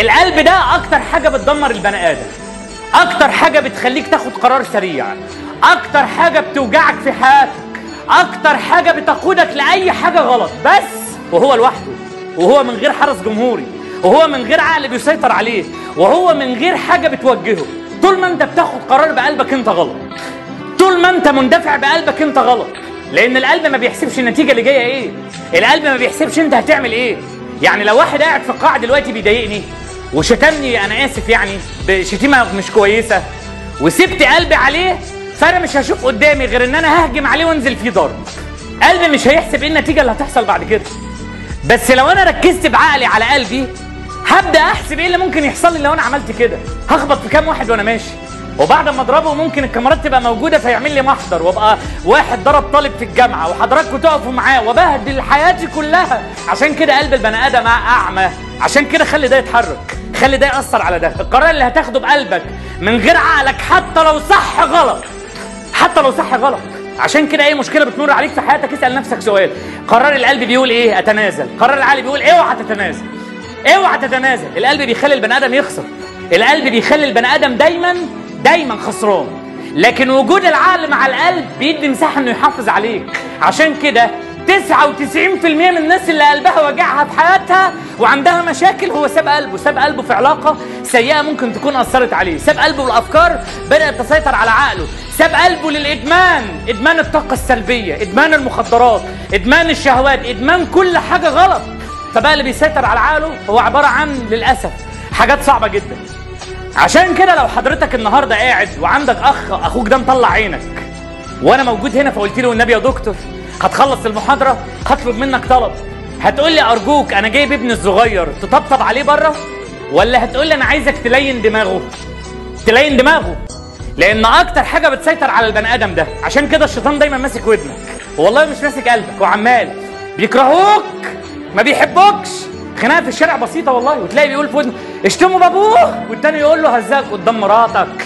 القلب ده اكتر حاجه بتدمر البني ادم، اكتر حاجه بتخليك تاخد قرار سريع، اكتر حاجه بتوجعك في حياتك، اكتر حاجه بتقودك لاي حاجه غلط، بس وهو لوحده، وهو من غير حرس جمهوري، وهو من غير عقل بيسيطر عليه، وهو من غير حاجه بتوجهه. طول ما انت بتاخد قرار بقلبك انت غلط، طول ما انت مندفع بقلبك انت غلط، لان القلب ما بيحسبش النتيجه اللي جايه ايه، القلب ما بيحسبش انت هتعمل ايه. يعني لو واحد قاعد في القاعه دلوقتي بيضايقني وشتمني، انا اسف يعني بشتيمه مش كويسه، وسبت قلبي عليه، فانا مش هشوف قدامي غير ان انا ههجم عليه وانزل فيه ضرب. قلبي مش هيحسب ايه النتيجه اللي هتحصل بعد كده. بس لو انا ركزت بعقلي على قلبي، هبدا احسب ايه اللي ممكن يحصل لي لو انا عملت كده. هخبط في كام واحد وانا ماشي، وبعد ما اضربه ممكن الكاميرات تبقى موجوده فيعمل لي محضر، وابقى واحد ضرب طالب في الجامعه وحضراتكم تقفوا معاه وبهدل حياتي كلها. عشان كده قلب البني ادم اعمى، عشان كده خلي ده يتحرك، خلي ده ياثر على ده. القرار اللي هتاخده بقلبك من غير عقلك، حتى لو صح غلط، حتى لو صح غلط. عشان كده اي مشكله بتمر عليك في حياتك اسال نفسك سؤال: قرار القلب بيقول ايه؟ اتنازل. قرار العقل بيقول اوعى تتنازل، اوعى تتنازل. القلب بيخلي البني ادم يخسر، القلب بيخلي البني ادم دايما خسران، لكن وجود العقل مع القلب بيدي مساحه انه يحافظ عليك. عشان كده 99% من الناس اللي قلبها وجعها في حياتها وعندها مشاكل هو ساب قلبه، ساب قلبه في علاقه سيئه ممكن تكون اثرت عليه، ساب قلبه للافكار بدات تسيطر على عقله، ساب قلبه للادمان، ادمان الطاقه السلبيه، ادمان المخدرات، ادمان الشهوات، ادمان كل حاجه غلط. فبقى اللي بيسيطر على عقله هو عباره عن للاسف حاجات صعبه جدا. عشان كده لو حضرتك النهارده قاعد وعندك اخوك ده مطلع عينك وانا موجود هنا، فقلت له والنبي يا دكتور هتخلص المحاضره هطلب منك طلب، هتقول لي ارجوك انا جايب ابني الصغير تطبطب عليه بره، ولا هتقول لي انا عايزك تلين دماغه؟ تلين دماغه، لان اكتر حاجه بتسيطر على البني ادم ده. عشان كده الشيطان دايما ماسك ودنك، والله مش ماسك قلبك، وعمال بيكرهوك ما بيحبوكش. خناقه في الشارع بسيطه والله، وتلاقي بيقول في ودنه اشتموا بابوه، والتاني يقول له هزاك قدام مراتك،